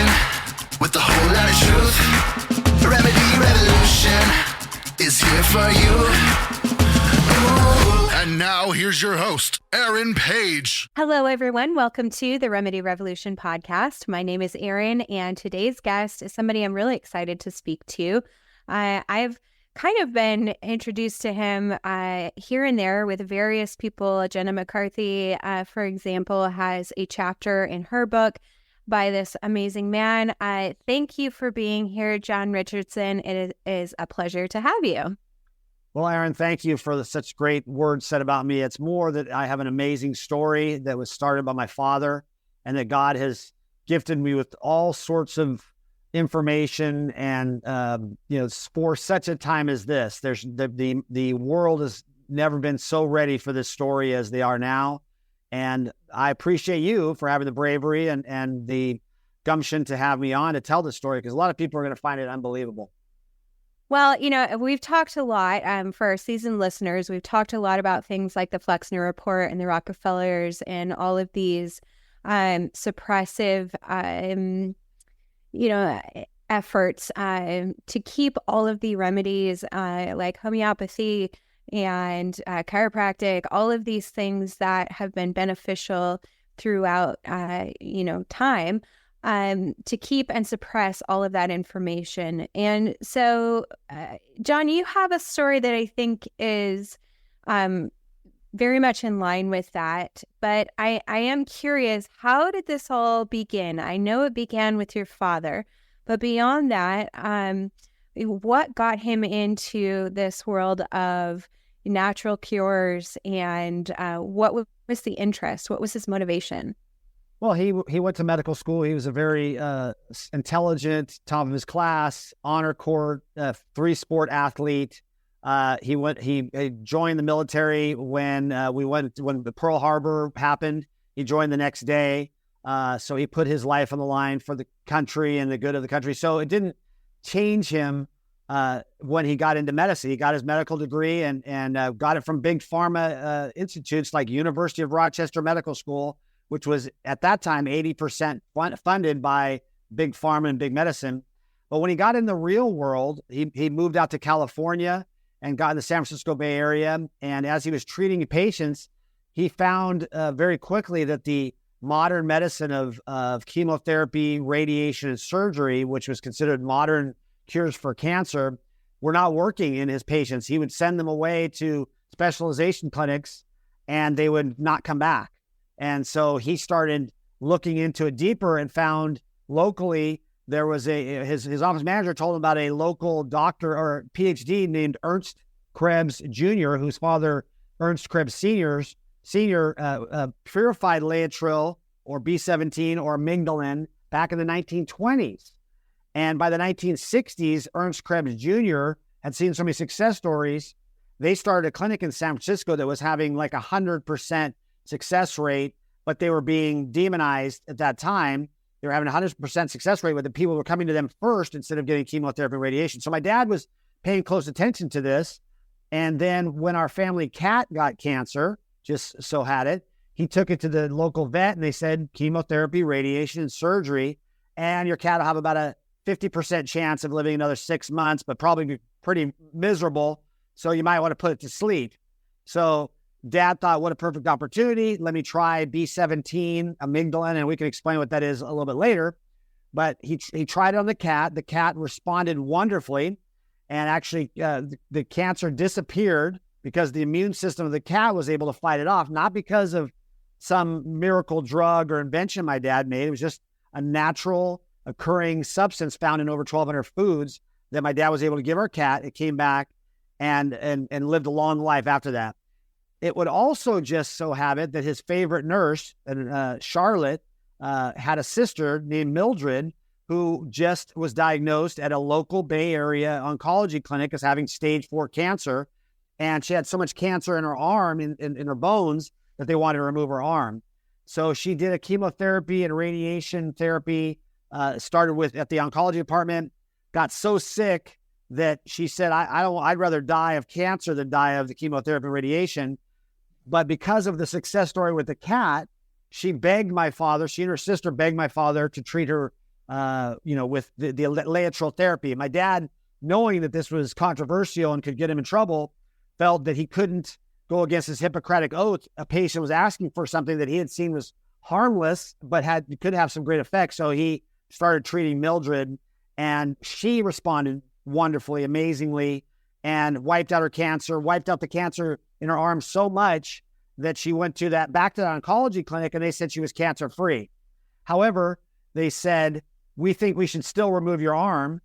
talking with a whole lot of truth. Remedy Revolution is here for you. Ooh. And now here's your host, Erin Page. Hello, everyone. Welcome to the Remedy Revolution podcast. My name is Erin, and today's guest is somebody I'm really excited to speak to. I've kind of been introduced to him here and there with various people. Jenna McCarthy, for example, has a chapter in her book by this amazing man. Thank you for being here, John Richardson. It is a pleasure to have you. Well, Erin, thank you for such great words said about me. It's more that I have an amazing story that was started by my father, and that God has gifted me with all sorts of information. And, for such a time as this, there's the world has never been so ready for this story as they are now. And I appreciate you for having the bravery and the gumption to have me on to tell the story, because a lot of people are going to find it unbelievable. Well, we've talked a lot for our seasoned listeners. We've talked a lot about things like the Flexner Report and the Rockefellers and all of these suppressive, efforts to keep all of the remedies like homeopathy and chiropractic, all of these things that have been beneficial throughout, time. To keep and suppress all of that information. And so, John, you have a story that I think is very much in line with that. But I am curious, how did this all begin? I know it began with your father, but beyond that, what got him into this world of natural cures, and what was the interest? What was his motivation? Well, he went to medical school. He was a very intelligent, top of his class, honor court, three-sport athlete. He joined the military when the Pearl Harbor happened. He joined the next day. So he put his life on the line for the country and the good of the country. So it didn't change him when he got into medicine. He got his medical degree and got it from big pharma institutes like University of Rochester Medical School, which was at that time 80% funded by big pharma and big medicine. But when he got in the real world, he moved out to California and got in the San Francisco Bay Area. And as he was treating patients, he found very quickly that the modern medicine of chemotherapy, radiation, and surgery, which was considered modern cures for cancer, were not working in his patients. He would send them away to specialization clinics and they would not come back. And so he started looking into it deeper and found locally there was his office manager told him about a local doctor or PhD named Ernst Krebs Jr., whose father, Ernst Krebs Sr., purified Laetrile or B17 or amygdalin back in the 1920s. And by the 1960s, Ernst Krebs Jr. had seen so many success stories. They started a clinic in San Francisco that was having like 100% success rate, but they were being demonized at that time. They were having a 100% success rate, but the people were coming to them first instead of getting chemotherapy and radiation. So my dad was paying close attention to this. And then when our family cat got cancer, just so had it, he took it to the local vet and they said chemotherapy, radiation, and surgery. And your cat will have about a 50% chance of living another 6 months, but probably be pretty miserable. So you might want to put it to sleep. So Dad thought, what a perfect opportunity. Let me try B17, amygdalin, and we can explain what that is a little bit later. But he tried it on the cat. The cat responded wonderfully. And actually, the cancer disappeared because the immune system of the cat was able to fight it off, not because of some miracle drug or invention my dad made. It was just a natural occurring substance found in over 1,200 foods that my dad was able to give our cat. It came back and lived a long life after that. It would also just so have it that his favorite nurse, Charlotte, had a sister named Mildred who just was diagnosed at a local Bay Area oncology clinic as having stage 4 cancer. And she had so much cancer in her arm, in her bones, that they wanted to remove her arm. So she did a chemotherapy and radiation therapy, started with at the oncology department, got so sick that she said, I'd rather die of cancer than die of the chemotherapy and radiation. But because of the success story with the cat, she and her sister begged my father to treat her with the Laetrile therapy. My dad, knowing that this was controversial and could get him in trouble, felt that he couldn't go against his Hippocratic oath. A patient was asking for something that he had seen was harmless, but could have some great effects. So he started treating Mildred, and she responded wonderfully, amazingly, and wiped out the cancer in her arm so much that she went back to the oncology clinic, and they said she was cancer-free. However, they said, we think we should still remove your arm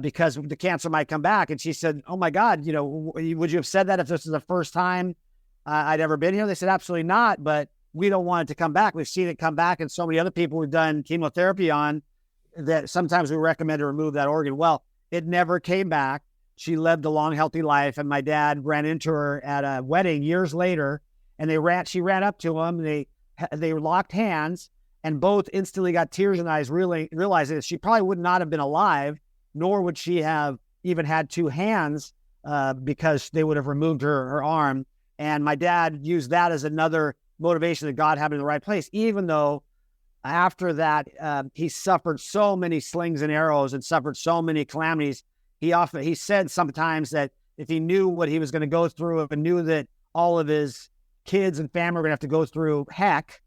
because the cancer might come back. And she said, oh my God, would you have said that if this is the first time I'd ever been here? They said, absolutely not, but we don't want it to come back. We've seen it come back, and so many other people we've done chemotherapy on that sometimes we recommend to remove that organ. Well, it never came back. She lived a long, healthy life, and my dad ran into her at a wedding years later, and she ran up to him. They locked hands, and both instantly got tears in the eyes, really realizing that she probably would not have been alive, nor would she have even had two hands because they would have removed her arm. And my dad used that as another motivation that God had him in the right place, even though after that he suffered so many slings and arrows and suffered so many calamities. He said sometimes that if he knew what he was going to go through and knew that all of his kids and family were going to have to go through heck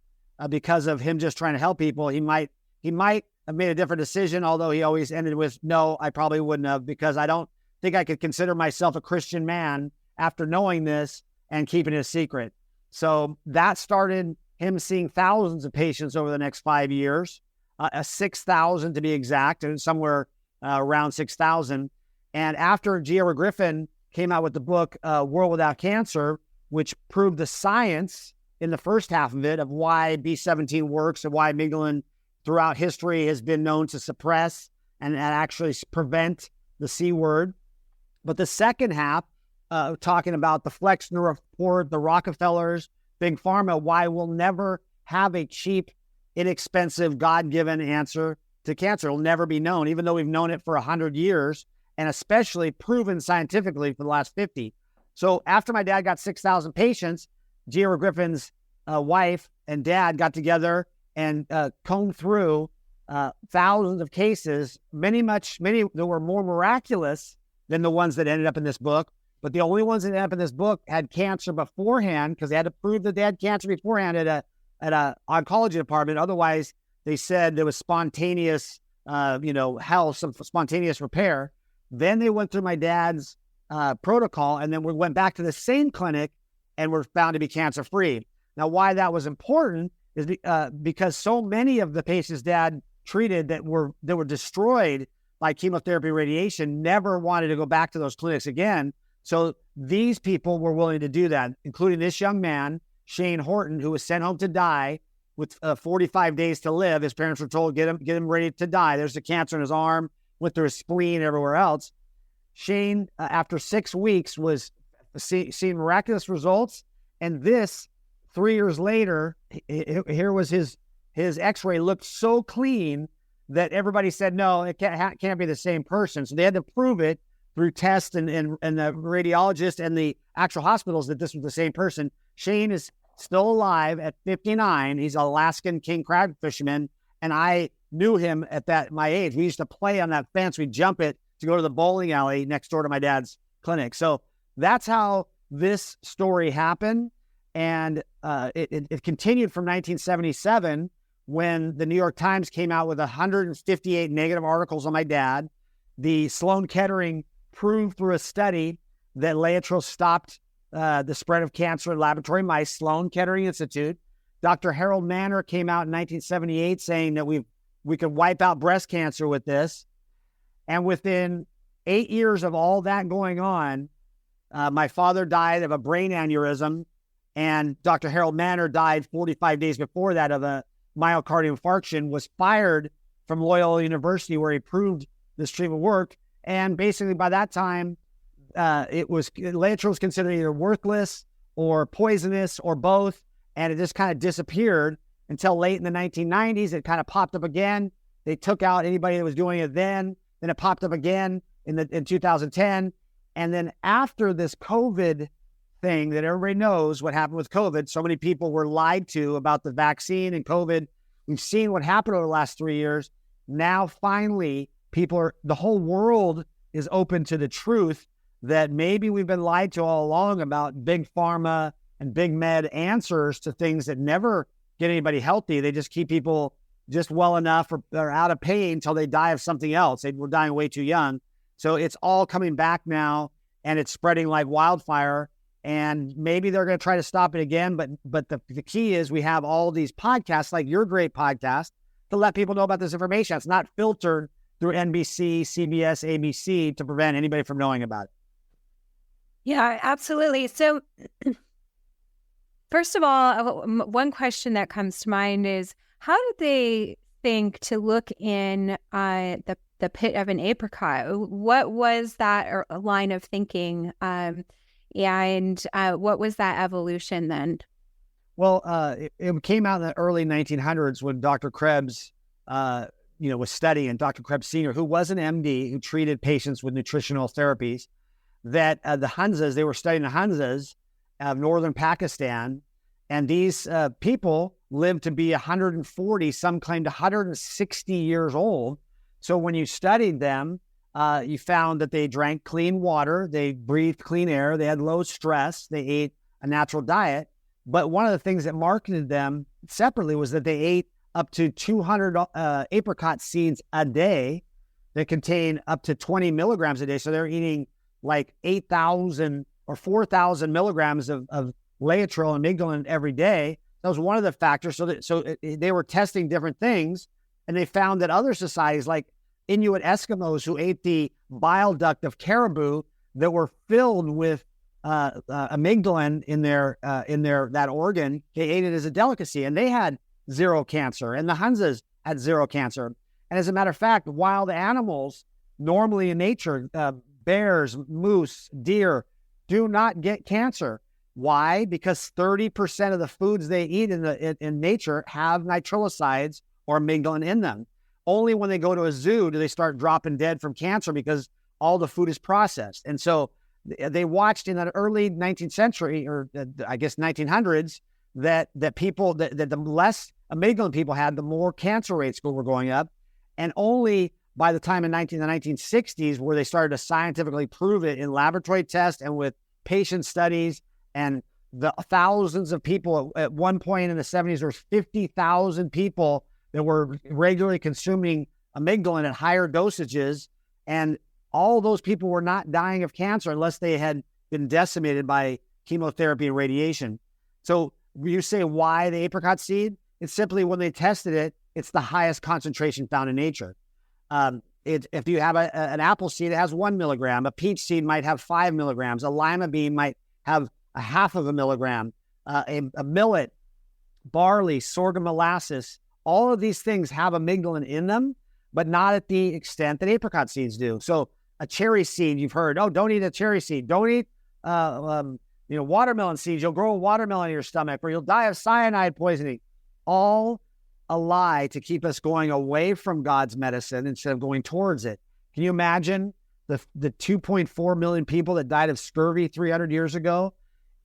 because of him just trying to help people, he might have made a different decision, although he always ended with, no, I probably wouldn't have, because I don't think I could consider myself a Christian man after knowing this and keeping it a secret. So that started him seeing thousands of patients over the next 5 years, 6,000 to be exact, and somewhere around 6,000. And after G.R. Griffin came out with the book, World Without Cancer, which proved the science in the first half of it of why B17 works and why amygdalin throughout history has been known to suppress and actually prevent the C word. But the second half, talking about the Flexner Report, the Rockefellers, Big Pharma, why we'll never have a cheap, inexpensive, God-given answer to cancer. It'll never be known, even though we've known it for 100 years, and especially proven scientifically for the last 50. So after my dad got 6,000 patients, G.R. Griffin's wife and dad got together and combed through thousands of cases, many that were more miraculous than the ones that ended up in this book. But the only ones that ended up in this book had cancer beforehand, because they had to prove that they had cancer beforehand at a oncology department. Otherwise, they said there was spontaneous, health, some spontaneous repair. Then they went through my dad's protocol, and then we went back to the same clinic and were found to be cancer-free. Now, why that was important is because so many of the patients dad treated that were destroyed by chemotherapy radiation never wanted to go back to those clinics again. So these people were willing to do that, including this young man, Shane Horton, who was sent home to die with 45 days to live. His parents were told, get him ready to die. There's the cancer in his arm, went through his spleen, everywhere else. Shane, after 6 weeks, was seeing miraculous results. And this, 3 years later, here was his x-ray looked so clean that everybody said, no, it can't be the same person. So they had to prove it through tests and the radiologist and the actual hospitals that this was the same person. Shane is still alive at 59. He's an Alaskan king crab fisherman, and I knew him at my age. We used to play on that fence. We'd jump it to go to the bowling alley next door to my dad's clinic. So that's how this story happened. And it continued from 1977 when the New York Times came out with 158 negative articles on my dad. The Sloan Kettering proved through a study that Laetrile stopped the spread of cancer in laboratory mice, Sloan Kettering Institute. Dr. Harold Manner came out in 1978 saying that we could wipe out breast cancer with this. And within 8 years of all that going on, my father died of a brain aneurysm, and Dr. Harold Manner died 45 days before that of a myocardial infarction, was fired from Loyola University where he proved this treatment worked. And basically by that time, Laetrile was considered either worthless or poisonous or both. And it just kind of disappeared until late in the 1990s. It kind of popped up again. They took out anybody that was doing it then. Then it popped up again in 2010. And then after this COVID thing that everybody knows what happened with COVID, so many people were lied to about the vaccine and COVID. We've seen what happened over the last 3 years. now finally the whole world is open to the truth that maybe we've been lied to all along about big pharma and big med answers to things that never get anybody healthy. They just keep people just well enough or out of pain until they die of something else. They were dying way too young. So it's all coming back now, and it's spreading like wildfire. And maybe they're going to try to stop it again. But the key is we have all these podcasts, like your great podcast, to let people know about this information. It's not filtered through NBC, CBS, ABC to prevent anybody from knowing about it. Yeah, absolutely. So first of all, one question that comes to mind is, how did they think to look in the pit of an apricot? What was that line of thinking? And what was that evolution then? Well, it came out in the early 1900s when Dr. Krebs, was studying, Dr. Krebs Sr., who was an MD who treated patients with nutritional therapies, that the Hunzas, they were studying the Hunzas of northern Pakistan, and these people lived to be 140, some claimed 160 years old. So when you studied them, you found that they drank clean water, they breathed clean air, they had low stress, they ate a natural diet. But one of the things that marketed them separately was that they ate up to 200 apricot seeds a day that contain up to 20 milligrams a day. So they're eating like 8,000 or 4,000 milligrams of Laetrile and amygdalin every day. That was one of the factors. So they were testing different things, and they found that other societies, like Inuit Eskimos who ate the bile duct of caribou that were filled with amygdalin in their that organ, they ate it as a delicacy, and they had zero cancer, and the Hunzas had zero cancer. And as a matter of fact, wild animals normally in nature, bears, moose, deer, do not get cancer. Why? Because 30% of the foods they eat in nature have nitrilicides or amygdalin in them. Only when they go to a zoo do they start dropping dead from cancer because all the food is processed. And so they watched in the early 19th century, or I guess 1900s, that the less amygdalin people had, the more cancer rates were going up. And only by the time in the 1960s, where they started to scientifically prove it in laboratory tests and with patient studies, and the thousands of people at one point in the 70s, there was 50,000 people that were regularly consuming amygdalin at higher dosages. And all those people were not dying of cancer unless they had been decimated by chemotherapy and radiation. So you say, why the apricot seed? It's simply when they tested it, it's the highest concentration found in nature. If you have an apple seed, it has 1 milligram. A peach seed might have 5 milligrams. A lima bean might have a half of a milligram. A millet, barley, sorghum, molasses, all of these things have amygdalin in them, but not at the extent that apricot seeds do. So a cherry seed, you've heard, don't eat a cherry seed. Don't eat watermelon seeds. You'll grow a watermelon in your stomach, or you'll die of cyanide poisoning. All a lie to keep us going away from God's medicine instead of going towards it. Can you imagine the 2.4 million people that died of scurvy 300 years ago?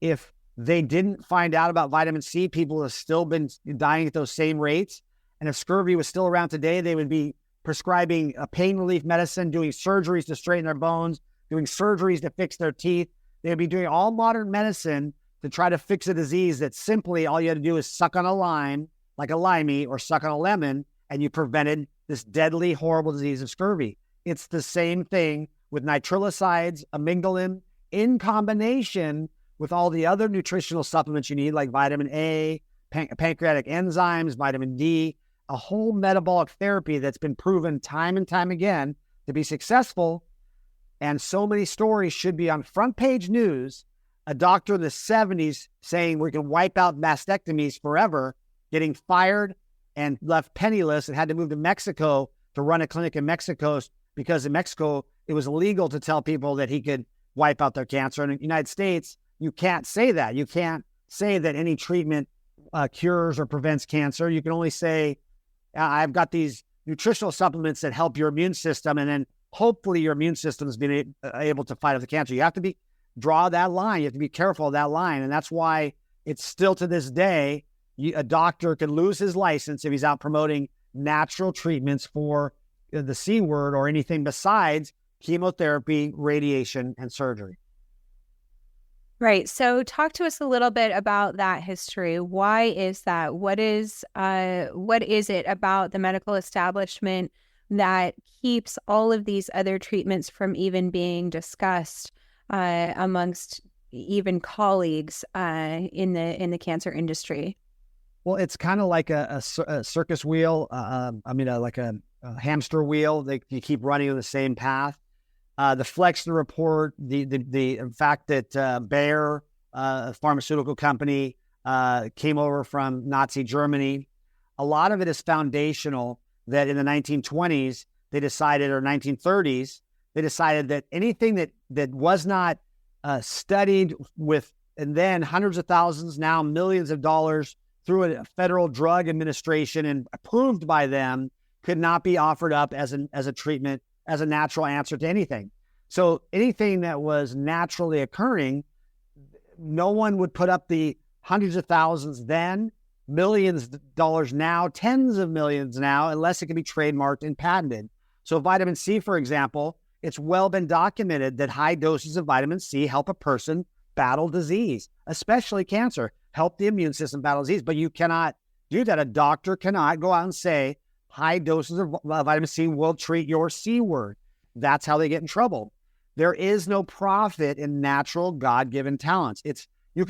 If they didn't find out about vitamin C, people have still been dying at those same rates. And if scurvy was still around today, they would be prescribing a pain relief medicine, doing surgeries to straighten their bones, doing surgeries to fix their teeth. They would be doing all modern medicine to try to fix a disease that simply all you had to do is suck on a lime, like a limey, or suck on a lemon, and you prevented this deadly, horrible disease of scurvy. It's the same thing with nitrilicides, amygdalin, in combination with all the other nutritional supplements you need, like vitamin A, pancreatic enzymes, vitamin D, a whole metabolic therapy that's been proven time and time again to be successful. And so many stories should be on front page news. A doctor in the 70s saying we can wipe out mastectomies forever, getting fired and left penniless, and had to move to Mexico to run a clinic in Mexico, because in Mexico it was illegal to tell people that he could wipe out their cancer. In the United States, you can't say that. You can't say that any treatment cures or prevents cancer. You can only say, I've got these nutritional supplements that help your immune system, and then hopefully your immune system has been able to fight off the cancer. You have to draw that line. You have to be careful of that line. And that's why it's still to this day, a doctor can lose his license if he's out promoting natural treatments for the C word or anything besides chemotherapy, radiation, and surgery. Right. So talk to us a little bit about that history. Why is that? What is it about the medical establishment that keeps all of these other treatments from even being discussed amongst even colleagues in the cancer industry? Well, it's kind of like a circus wheel. Like a hamster wheel. You keep running on the same path. The Flexner report, the fact that Bayer, a pharmaceutical company, came over from Nazi Germany, a lot of it is foundational. That in the 1920s they decided, or 1930s they decided that anything that was not studied with, and then hundreds of thousands, now millions of dollars through a federal drug administration and approved by them, could not be offered up as a treatment, as a natural answer to anything. So anything that was naturally occurring, no one would put up the hundreds of thousands then, millions of dollars now, tens of millions now, unless it can be trademarked and patented. So vitamin C, for example, it's well been documented that high doses of vitamin C help a person battle disease, especially cancer, help the immune system battle disease. But you cannot do that. A doctor cannot go out and say high doses of vitamin C will treat your C word. That's how they get in trouble. There is no profit in natural God-given talents. You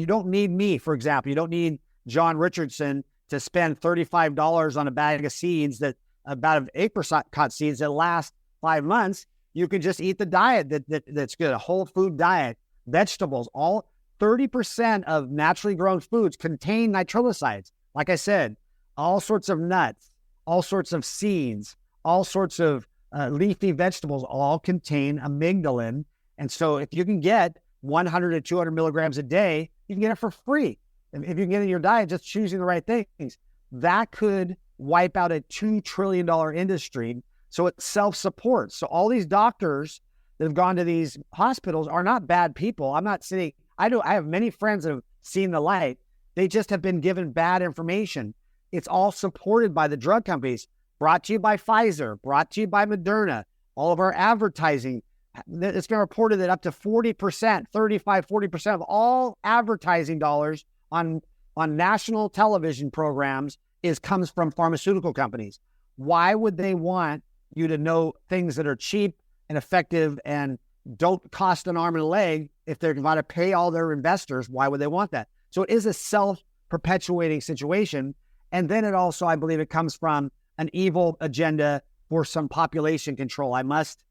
don't need me, for example. You don't need John Richardson to spend $35 on a bag of seeds about an apricot seeds that last 5 months. You can just eat the diet that's good, a whole food diet, vegetables. All 30% of naturally grown foods contain nitrilicides. Like I said, all sorts of nuts, all sorts of seeds, all sorts of leafy vegetables all contain amygdalin. And so if you can get 100 to 200 milligrams a day, you can get it for free. If you can get it in your diet, just choosing the right things, that could wipe out a $2 trillion industry. So it self-supports. So all these doctors that have gone to these hospitals are not bad people. I'm not saying, I have many friends that have seen the light. They just have been given bad information. It's all supported by the drug companies. Brought to you by Pfizer, brought to you by Moderna. All of our advertising, it's been reported that up to 40%, 35, 40% of all advertising dollars on national television programs comes from pharmaceutical companies. Why would they want you to know things that are cheap and effective and don't cost an arm and a leg if they're going to pay all their investors? Why would they want that? So it is a self-perpetuating situation. And then it also, I believe, it comes from an evil agenda for some population control. I must,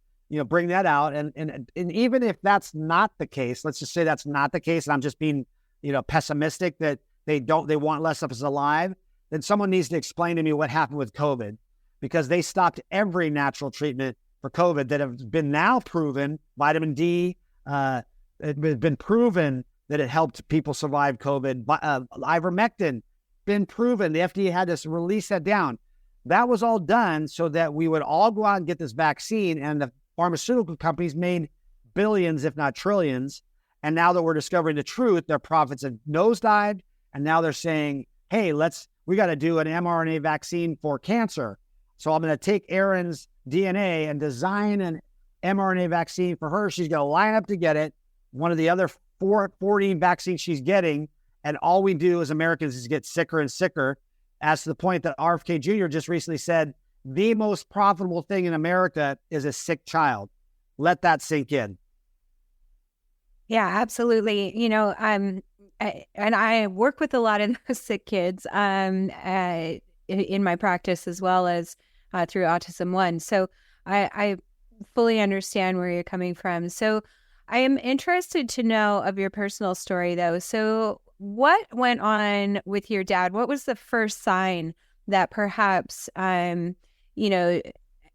bring that out. And even if that's not the case, let's just say that's not the case, and I'm just being, pessimistic that they want less of us alive, then someone needs to explain to me what happened with COVID, because they stopped every natural treatment for COVID that have been now proven. Vitamin D, it's been proven that it helped people survive COVID. Ivermectin, been proven. The FDA had to release that down. That was all done so that we would all go out and get this vaccine, and the pharmaceutical companies made billions, if not trillions. And now that we're discovering the truth, their profits have nosedived. And now they're saying, hey, we got to do an mRNA vaccine for cancer. So I'm going to take Erin's DNA and design an mRNA vaccine for her. She's going to line up to get it. One of the other 40 vaccines she's getting. And all we do as Americans is get sicker and sicker, as to the point that RFK Jr. just recently said, the most profitable thing in America is a sick child. Let that sink in. Yeah, absolutely. And I work with a lot of those sick kids in my practice, as well as through Autism One. So I fully understand where you're coming from. So I am interested to know of your personal story, though. So what went on with your dad? What was the first sign that perhaps,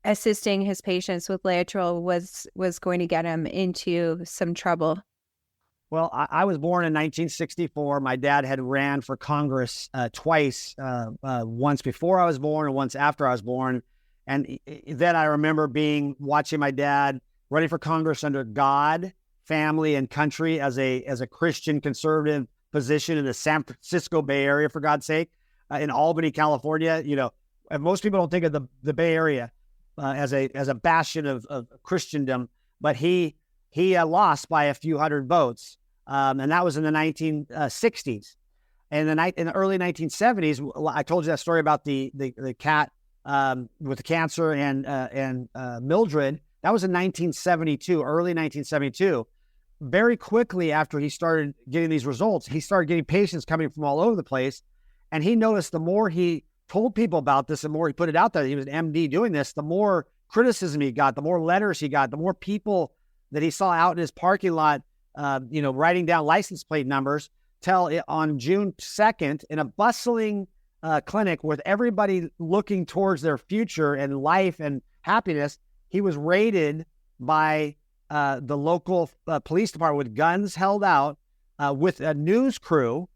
assisting his patients with Laetrile was going to get him into some trouble? Well, I was born in 1964. My dad had ran for Congress twice, once before I was born and once after I was born. And then I remember watching my dad running for Congress under God, family, and country as a Christian conservative position in the San Francisco Bay Area, for God's sake, in Albany, California. and most people don't think of the Bay Area as a bastion of Christendom, but he lost by a few hundred votes, and that was in the 1960s. And in the early 1970s, I told you that story about the cat with the cancer and Mildred. That was in 1972, early 1972. Very quickly after he started getting these results, he started getting patients coming from all over the place. And he noticed the more he told people about this, the more he put it out there, he was an MD doing this, the more criticism he got, the more letters he got, the more people that he saw out in his parking lot, writing down license plate numbers, till on June 2nd, in a bustling clinic with everybody looking towards their future and life and happiness, he was raided by the local police department with guns held out with a news crew.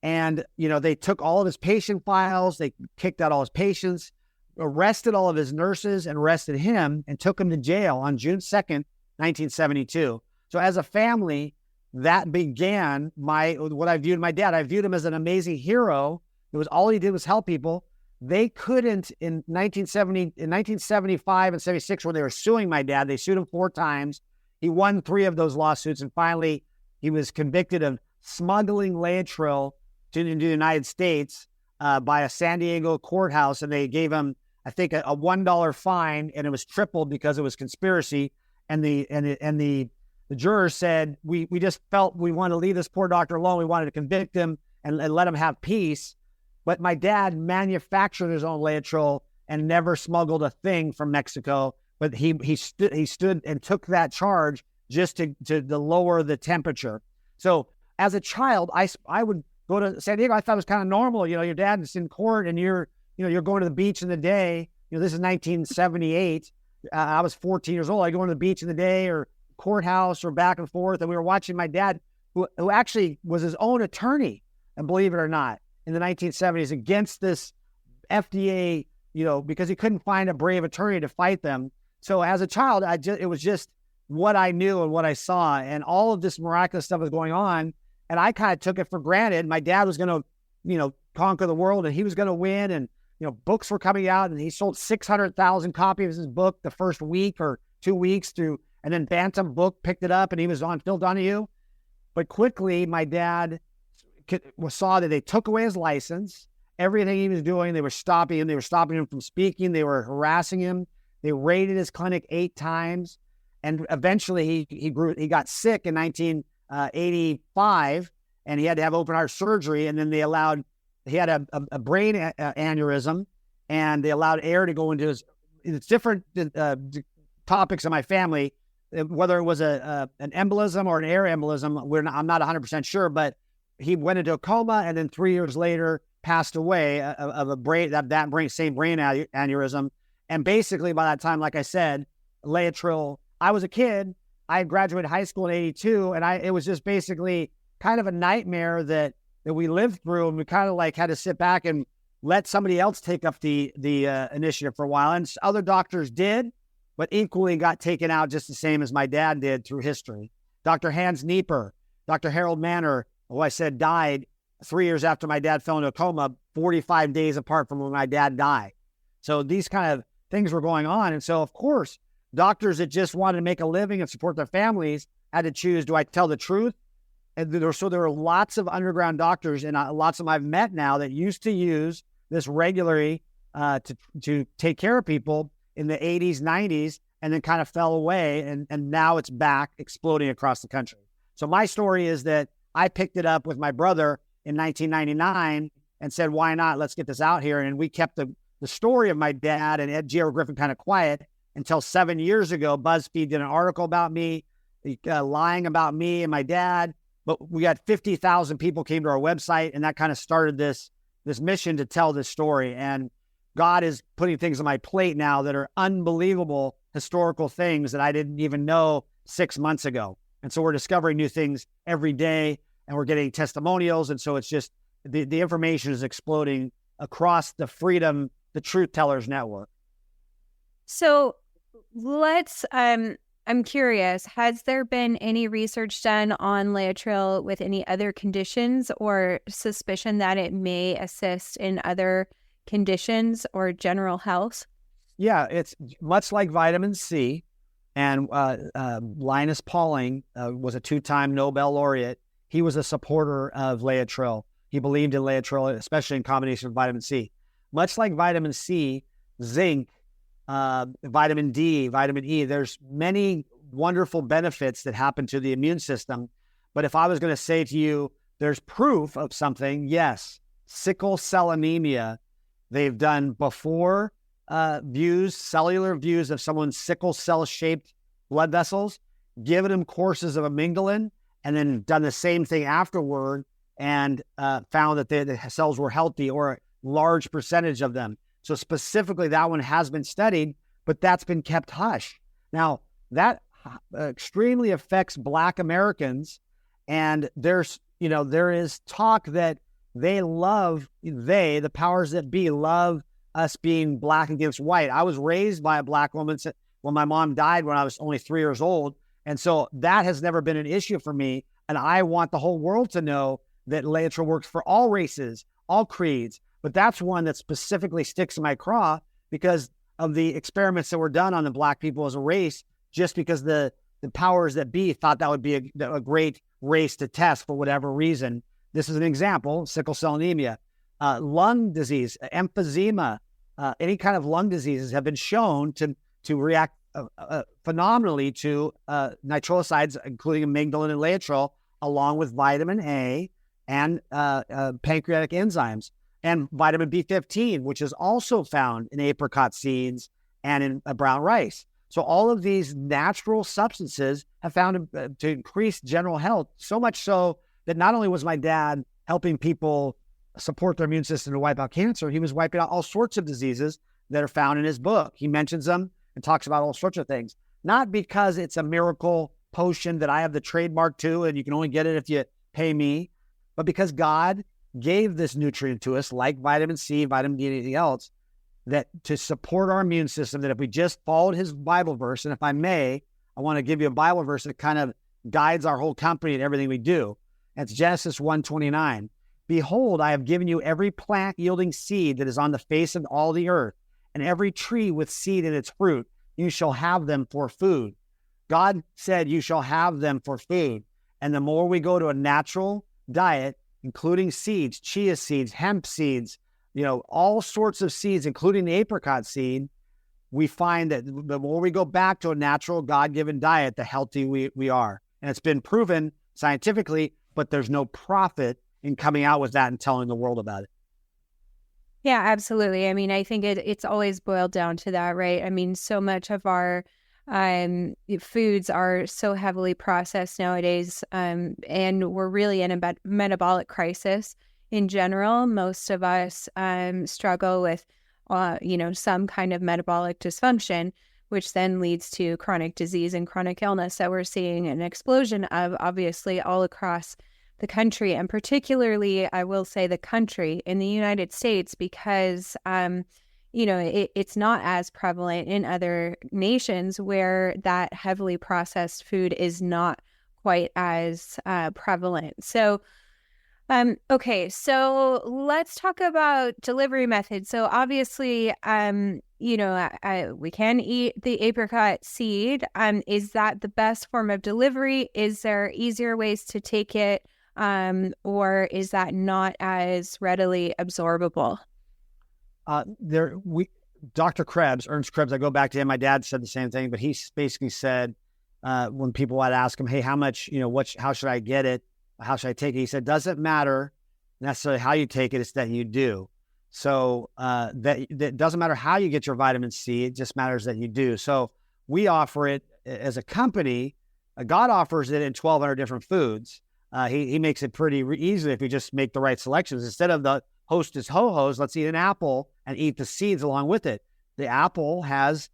And, they took all of his patient files, they kicked out all his patients, arrested all of his nurses and arrested him and took him to jail on June 2nd, 1972. So as a family, that began what I viewed my dad. I viewed him as an amazing hero. It was all he did was help people. They couldn't in 1975 and 76, when they were suing my dad, they sued him 4 times. He won 3 of those lawsuits. And finally, he was convicted of smuggling Laetrile to the United States by a San Diego courthouse. And they gave him, I think, a $1 fine, and it was tripled because it was conspiracy. And the jurors said, we just felt we want to leave this poor doctor alone. We wanted to convict him and let him have peace. But my dad manufactured his own Laetrile and never smuggled a thing from Mexico. But he stood and took that charge just to lower the temperature. So as a child, I would go to San Diego. I thought it was kind of normal. Your dad is in court and you're going to the beach in the day. This is 1978. I was 14 years old. I go to the beach in the day or courthouse or back and forth. And we were watching my dad, who actually was his own attorney, and believe it or not, in the 1970s against this FDA, because he couldn't find a brave attorney to fight them. So as a child, it was just what I knew and what I saw, and all of this miraculous stuff was going on. And I kind of took it for granted. My dad was going to, conquer the world, and he was going to win. And, books were coming out, and he sold 600,000 copies of his book the first week or 2 weeks through, and then Bantam Book picked it up and he was on Phil Donahue. But quickly, my dad saw that they took away his license. Everything he was doing, they were stopping him. They were stopping him from speaking. They were harassing him. They raided his clinic 8 times. And eventually he got sick in 1985, and he had to have open heart surgery. And then he had a brain aneurysm, and they allowed air to go into it's different topics in my family, whether it was an embolism or an air embolism. I'm not 100% sure, but he went into a coma, and then 3 years later passed away of a same brain aneurysm. And basically by that time, like I said, Laetrile, I was a kid. I had graduated high school in 82, and it was just basically kind of a nightmare that we lived through, and we kind of like had to sit back and let somebody else take up the initiative for a while. And other doctors did, but equally got taken out just the same as my dad did through history. Dr. Hans Nieper, Dr. Harold Manor, who I said died 3 years after my dad fell into a coma, 45 days apart from when my dad died. So these kind of things were going on. And so, of course, doctors that just wanted to make a living and support their families had to choose, do I tell the truth? And there were lots of underground doctors, and lots of them I've met now, that used to use this regularly to take care of people in the 80s, 90s, and then kind of fell away. And now it's back exploding across the country. So my story is that I picked it up with my brother in 1999 and said, why not? Let's get this out here. And we kept the story of my dad and Ed G.R. Griffin kind of quiet until 7 years ago. BuzzFeed did an article about me, lying about me and my dad. But we got 50,000 people came to our website, and that kind of started this mission to tell this story. And God is putting things on my plate now that are unbelievable historical things that I didn't even know 6 months ago. And so we're discovering new things every day, and we're getting testimonials. And so it's just the information is exploding across the Truth Tellers Network. So let's, I'm curious, has there been any research done on Laetrile with any other conditions or suspicion that it may assist in other conditions or general health? Yeah, it's much like vitamin C. And Linus Pauling was a 2-time Nobel laureate. He was a supporter of Laetrile. He believed in Laetrile, especially in combination with vitamin C. Much like vitamin C, zinc, vitamin D, vitamin E, there's many wonderful benefits that happen to the immune system. But if I was going to say to you, there's proof of something, yes, sickle cell anemia. They've done before cellular views of someone's sickle cell shaped blood vessels, given them courses of amygdalin, and then done the same thing afterward and found that the cells were healthy, or a large percentage of them. So specifically, that one has been studied, but that's been kept hush. Now, that extremely affects Black Americans, and there is talk that the powers that be love us being Black against white. I was raised by a Black woman when my mom died when I was only 3 years old. And so that has never been an issue for me. And I want the whole world to know that Laetrile works for all races, all creeds. But that's one that specifically sticks in my craw because of the experiments that were done on the Black people as a race, just because the powers that be thought that would be a great race to test for whatever reason. This is an example: sickle cell anemia, lung disease, emphysema, any kind of lung diseases have been shown to react phenomenally to nitrosides, including amygdalin and Laetrile, along with vitamin A and pancreatic enzymes, and vitamin B17, which is also found in apricot seeds and in brown rice. So all of these natural substances have found to increase general health, so much so that not only was my dad helping people support their immune system to wipe out cancer, he was wiping out all sorts of diseases that are found in his book. He mentions them and talks about all sorts of things, not because it's a miracle potion that I have the trademark to and you can only get it if you pay me, but because God gave this nutrient to us, like vitamin C, vitamin D, and anything else, that to support our immune system, that if we just followed his Bible verse, and if I may, I want to give you a Bible verse that kind of guides our whole company and everything we do. That's Genesis 1:29. Behold, I have given you every plant yielding seed that is on the face of all the earth, and every tree with seed in its fruit. You shall have them for food. God said you shall have them for food. And the more we go to a natural diet, including seeds, chia seeds, hemp seeds, all sorts of seeds, including the apricot seed, we find that the more we go back to a natural God-given diet, the healthier we are. And it's been proven scientifically, but there's no profit in coming out with that and telling the world about it. Yeah, absolutely. I mean, I think it's always boiled down to that, right? I mean, so much of our foods are so heavily processed nowadays, and we're really in a metabolic crisis in general. Most of us struggle with, some kind of metabolic dysfunction, which then leads to chronic disease and chronic illness that we're seeing an explosion of, obviously, all across the country, and particularly, I will say, the country in the United States, because, it's not as prevalent in other nations where that heavily processed food is not quite as prevalent. So, okay, so let's talk about delivery methods. So obviously, we can eat the apricot seed. Is that the best form of delivery? Is there easier ways to take it? Or is that not as readily absorbable? Dr. Krebs, Ernst Krebs, I go back to him. My dad said the same thing, but he basically said, when people would ask him, hey, how much, how should I get it? How should I take it? He said, doesn't matter necessarily how you take it, it's that you do. So that doesn't matter how you get your vitamin C, it just matters that you do. So we offer it as a company. God offers it in 1,200 different foods. He makes it pretty easy if you just make the right selections. Instead of the Hostess Ho-Hos, let's eat an apple and eat the seeds along with it. The apple has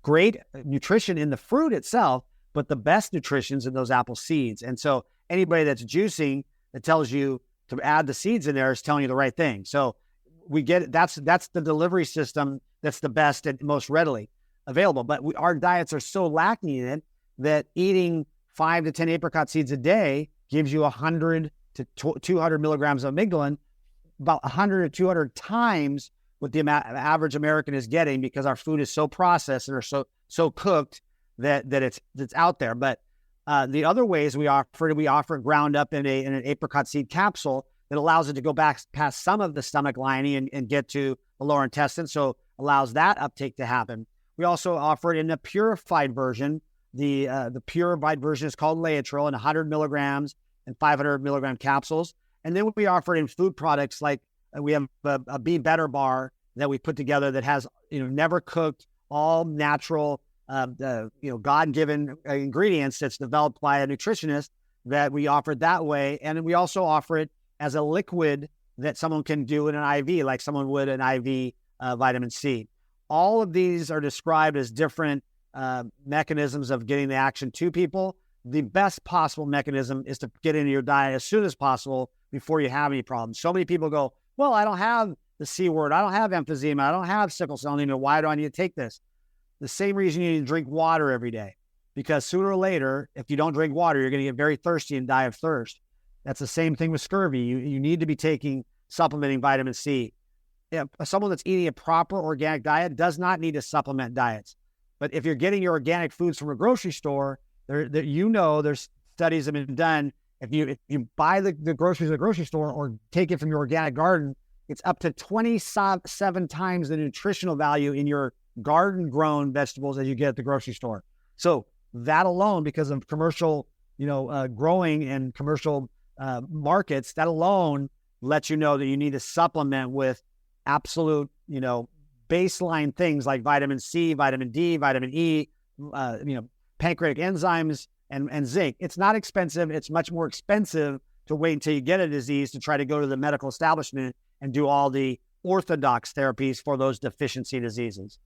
great nutrition in the fruit itself, but the best nutrition's in those apple seeds. And so anybody that's juicing that tells you to add the seeds in there is telling you the right thing. So we get it. That's the delivery system that's the best and most readily available. But our diets are so lacking in it that eating 5 to 10 apricot seeds a day gives you 100 to 200 milligrams of amygdalin about 100 or 200 times what the average American is getting, because our food is so processed and are so cooked that it's out there. But the other ways we offer it ground up in an apricot seed capsule that allows it to go back past some of the stomach lining and get to the lower intestine, so allows that uptake to happen. We also offer it in a purified version. The purified version is called Laetrile, in 100 milligrams and 500 milligram capsules. And then we offer it in food products, like we have a Be Better bar that we put together that has, never cooked, all natural, God-given ingredients that's developed by a nutritionist, that we offer it that way. And we also offer it as a liquid that someone can do in an IV, like someone would an IV vitamin C. All of these are described as different mechanisms of getting the action to people. The best possible mechanism is to get into your diet as soon as possible before you have any problems. So many people go, well, I don't have the C word, I don't have emphysema, I don't have sickle cell anemia, why do I need to take this? The same reason you need to drink water every day, because sooner or later, if you don't drink water, you're going to get very thirsty and die of thirst. That's the same thing with scurvy. You need to be supplementing vitamin C. Someone that's eating a proper organic diet does not need to supplement diets. But if you're getting your organic foods from a grocery store, there's studies have been done. If you buy the groceries at the grocery store or take it from your organic garden, it's up to 27 times the nutritional value in your garden-grown vegetables as you get at the grocery store. So that alone, because of commercial, growing and commercial markets, that alone lets you know that you need to supplement with absolute, baseline things like vitamin C, vitamin D, vitamin E, pancreatic enzymes, and zinc. It's not expensive. It's much more expensive to wait until you get a disease to try to go to the medical establishment and do all the orthodox therapies for those deficiency diseases.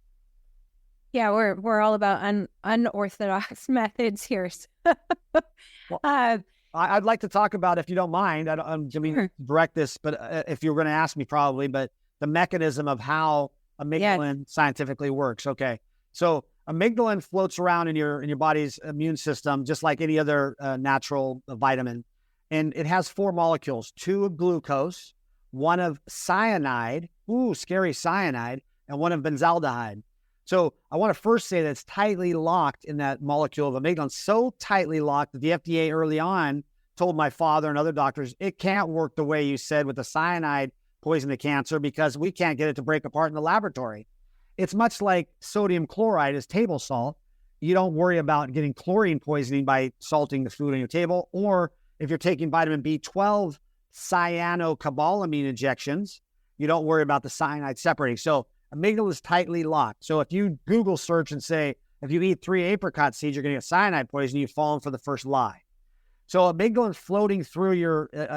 Yeah, we're all about unorthodox methods here. Well, I'd like to talk about, if you don't mind, I'm going to direct this, but if you're going to ask me, probably, but the mechanism of how amygdalin scientifically works. Okay. So amygdalin floats around in your body's immune system, just like any other natural vitamin. And it has 4 molecules, 2 of glucose, 1 of cyanide, scary cyanide, and 1 of benzaldehyde. So I want to first say that it's tightly locked in that molecule of amygdalin, so tightly locked that the FDA early on told my father and other doctors, it can't work the way you said with the cyanide poison to cancer, because we can't get it to break apart in the laboratory. It's much like sodium chloride is table salt. You don't worry about getting chlorine poisoning by salting the food on your table, or if you're taking vitamin B12 cyanocobalamin injections, you don't worry about the cyanide separating. So amygdala is tightly locked. So if you Google search and say, if you eat 3 apricot seeds, you're going to get cyanide poisoning, you've fallen for the first lie. So amygdala floating through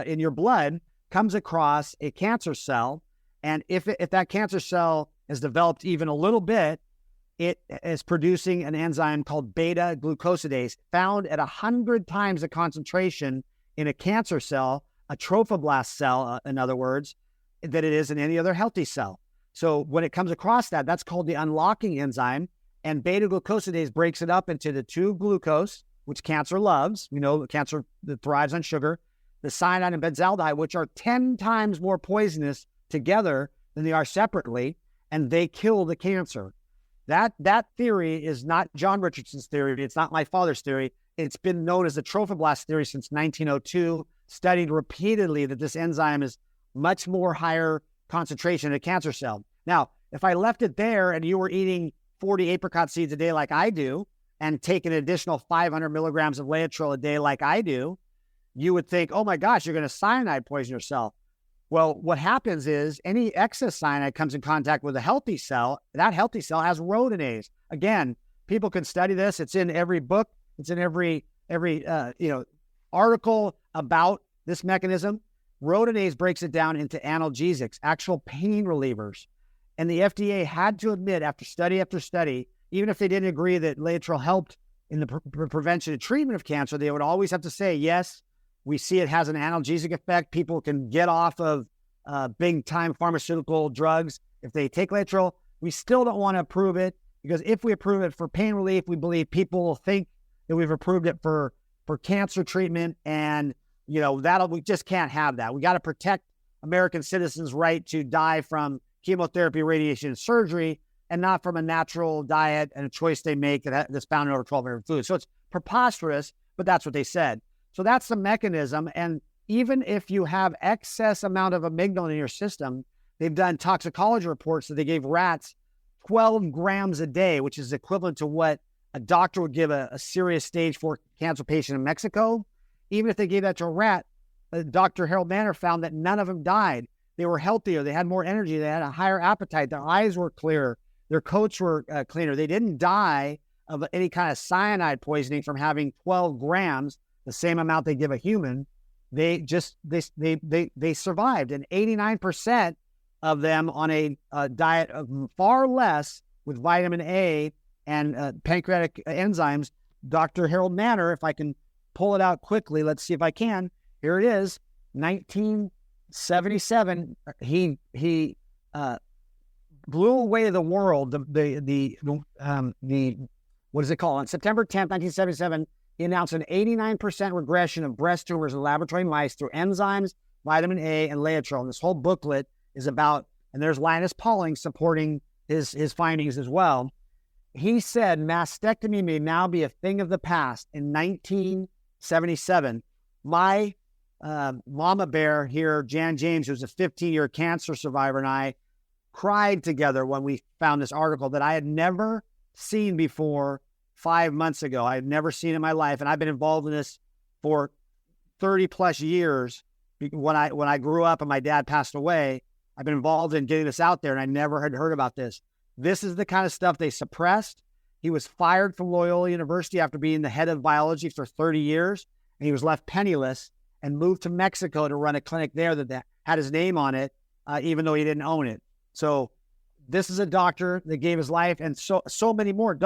in your blood comes across a cancer cell. And if that cancer cell has developed even a little bit, it is producing an enzyme called beta glucosidase, found at 100 times the concentration in a cancer cell, a trophoblast cell, in other words, that it is in any other healthy cell. So when it comes across that's called the unlocking enzyme, and beta glucosidase breaks it up into the 2-glucose, which cancer loves. We know cancer that thrives on sugar, the cyanide and benzaldehyde, which are 10 times more poisonous together than they are separately, and they kill the cancer. That theory is not John Richardson's theory. It's not my father's theory. It's been known as the trophoblast theory since 1902, studied repeatedly that this enzyme is much more higher concentration in a cancer cell. Now, if I left it there and you were eating 40 apricot seeds a day like I do, and take an additional 500 milligrams of Laetrile a day like I do, you would think, oh my gosh, you're going to cyanide poison yourself. Well, what happens is any excess cyanide comes in contact with a healthy cell. That healthy cell has rhodonase. Again, people can study this. It's in every book. It's in every article about this mechanism. Rhodonase breaks it down into analgesics, actual pain relievers. And the FDA had to admit, after study after study, even if they didn't agree that Laetrile helped in the prevention and treatment of cancer, they would always have to say, yes, we see it has an analgesic effect. People can get off of big-time pharmaceutical drugs if they take Laetrile. We still don't want to approve it, because if we approve it for pain relief, we believe people will think that we've approved it for cancer treatment, and we just can't have that. We got to protect American citizens' right to die from chemotherapy, radiation, and surgery, and not from a natural diet and a choice they make that's found in over 1,200 foods. So it's preposterous, but that's what they said. So that's the mechanism. And even if you have excess amount of amygdalin in your system, they've done toxicology reports that they gave rats 12 grams a day, which is equivalent to what a doctor would give a serious stage 4 cancer patient in Mexico. Even if they gave that to a rat, Dr. Harold Manor found that none of them died. They were healthier. They had more energy. They had a higher appetite. Their eyes were clearer. Their coats were cleaner. They didn't die of any kind of cyanide poisoning from having 12 grams, the same amount they give a human. They survived. And 89% of them on a diet of far less with vitamin A and pancreatic enzymes. Dr. Harold Manor, if I can pull it out quickly, let's see if I can. Here it is, 1977. He blew away the world. The what is it called? On September 10th, 1977, he announced an 89% regression of breast tumors in laboratory mice through enzymes, vitamin A, and Laetrile. And this whole booklet is about, and there's Linus Pauling supporting his findings as well. He said mastectomy may now be a thing of the past. In 1977, my mama bear here, Jan James, who's a 15-year cancer survivor, and I cried together when we found this article that I had never seen before 5 months ago. I had never seen it in my life, and I've been involved in this for 30 plus years. When I grew up and my dad passed away, I've been involved in getting this out there, and I never had heard about this. This is the kind of stuff they suppressed. He was fired from Loyola University after being the head of biology for 30 years, and he was left penniless and moved to Mexico to run a clinic there that had his name on it, even though he didn't own it. So this is a doctor that gave his life, and so many more. I'm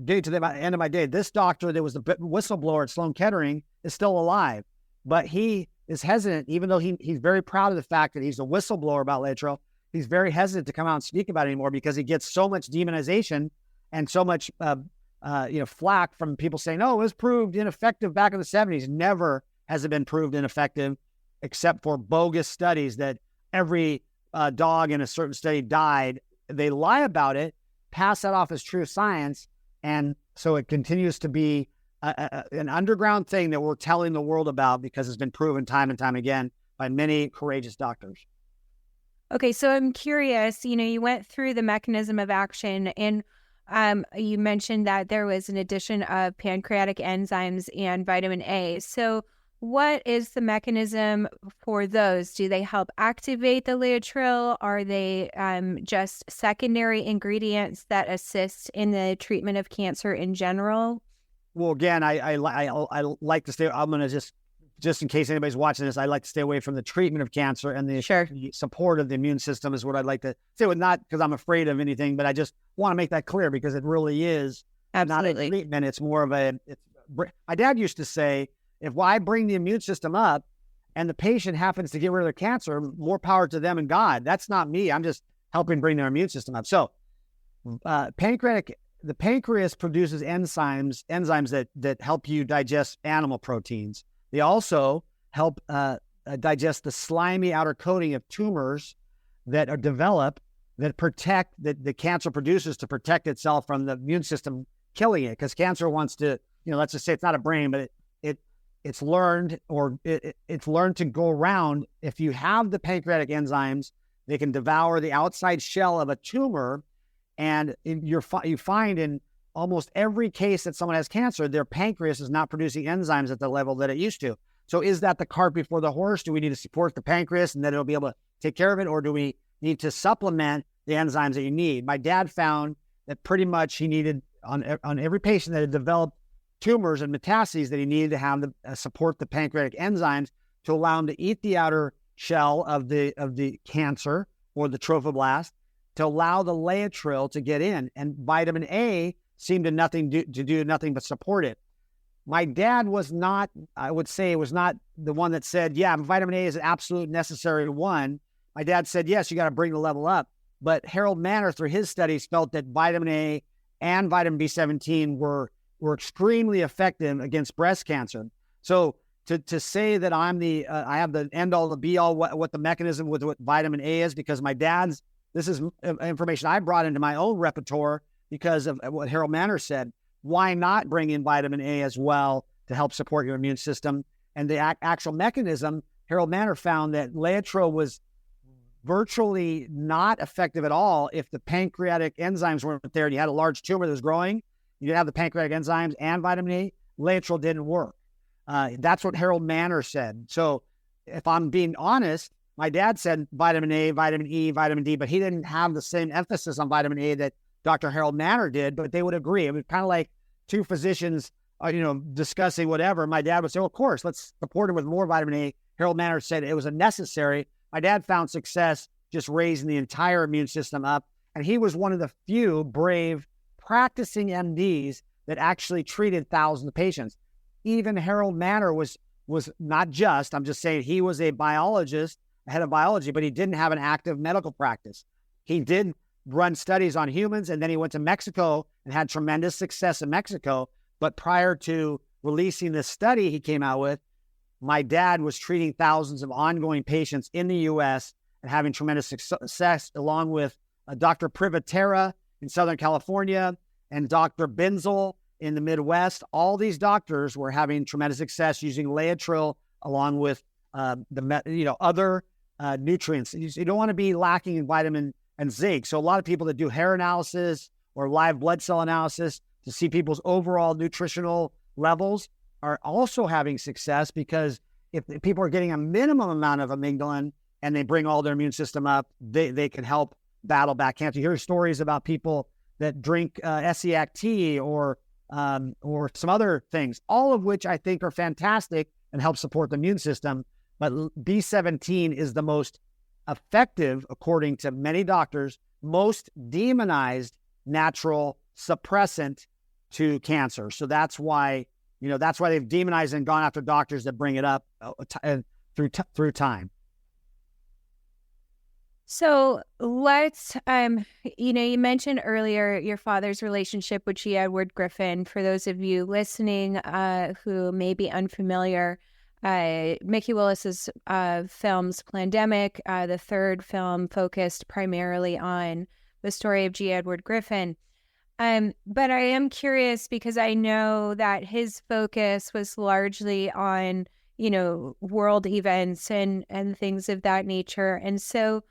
getting to the end of my day. This doctor that was the whistleblower at Sloan Kettering is still alive, but he is hesitant, even though he's very proud of the fact that he's a whistleblower about Laetrile. He's very hesitant to come out and speak about it anymore because he gets so much demonization and so much flack from people saying, "Oh, it was proved ineffective back in the 70s." Never has it been proved ineffective, except for bogus studies that every dog in a certain study died. They lie about it, pass that off as true science, and so it continues to be an underground thing that we're telling the world about because it's been proven time and time again by many courageous doctors. Okay, so I'm curious, you went through the mechanism of action, and you mentioned that there was an addition of pancreatic enzymes and vitamin A. So what is the mechanism for those? Do they help activate the Laetrile? Are they just secondary ingredients that assist in the treatment of cancer in general? Well, again, I like to stay. I'm going to just in case anybody's watching this, I like to stay away from the treatment of cancer, and the support of the immune system is what I'd like to say. With not because I'm afraid of anything, but I just want to make that clear because it really is not a treatment. It's more of my dad used to say, if I bring the immune system up and the patient happens to get rid of their cancer, more power to them and God. That's not me. I'm just helping bring their immune system up. So the pancreas produces enzymes that help you digest animal proteins. They also help digest the slimy outer coating of tumors that are developed that the cancer produces to protect itself from the immune system killing it. Because cancer wants to, let's just say it's not a brain, but it's learned to go around. If you have the pancreatic enzymes, they can devour the outside shell of a tumor. And you find in almost every case that someone has cancer, their pancreas is not producing enzymes at the level that it used to. So is that the cart before the horse? Do we need to support the pancreas and then it'll be able to take care of it? Or do we need to supplement the enzymes that you need? My dad found that pretty much he needed on every patient that had developed tumors and metastases that he needed to have support the pancreatic enzymes to allow him to eat the outer shell of the cancer or the trophoblast to allow the Laetrile to get in. And vitamin A seemed to do nothing but support it. My dad was not the one that said, yeah, vitamin A is an absolute necessary one. My dad said, yes, you got to bring the level up. But Harold Manor, through his studies, felt that vitamin A and vitamin B17 were were extremely effective against breast cancer. So to say that I'm I have the end all, the be all, what the mechanism with what vitamin A is, because this is information I brought into my own repertoire because of what Harold Manor said. Why not bring in vitamin A as well to help support your immune system? And the actual mechanism, Harold Manor found that Laetrile was virtually not effective at all if the pancreatic enzymes weren't there and you had a large tumor that was growing. You didn't have the pancreatic enzymes and vitamin A. Laetrile didn't work. That's what Harold Manor said. So if I'm being honest, my dad said vitamin A, vitamin E, vitamin D, but he didn't have the same emphasis on vitamin A that Dr. Harold Manor did, but they would agree. It was kind of like two physicians, discussing whatever. My dad would say, well, of course, let's support him with more vitamin A. Harold Manor said it was unnecessary. My dad found success just raising the entire immune system up. And he was one of the few brave practicing MDs that actually treated thousands of patients. Even Harold Manor was not just, I'm just saying he was a biologist, a head of biology, but he didn't have an active medical practice. He did run studies on humans, and then he went to Mexico and had tremendous success in Mexico. But prior to releasing this study he came out with, my dad was treating thousands of ongoing patients in the U.S. and having tremendous success, along with Dr. Privatera in Southern California and Dr. Binzel in the Midwest. All these doctors were having tremendous success using Laetrile along with other nutrients. You don't want to be lacking in vitamin and zinc. So a lot of people that do hair analysis or live blood cell analysis to see people's overall nutritional levels are also having success, because if people are getting a minimum amount of amygdalin and they bring all their immune system up, they can help battle back cancer. You hear stories about people that drink Essiac tea or some other things, all of which I think are fantastic and help support the immune system. But B17 is the most effective, according to many doctors, most demonized natural suppressant to cancer. So that's why they've demonized and gone after doctors that bring it up through time. So let's, you mentioned earlier your father's relationship with G. Edward Griffin. For those of you listening who may be unfamiliar, Mickey Willis's films, Plandemic, the third film, focused primarily on the story of G. Edward Griffin. But I am curious because I know that his focus was largely on, world events and things of that nature. And so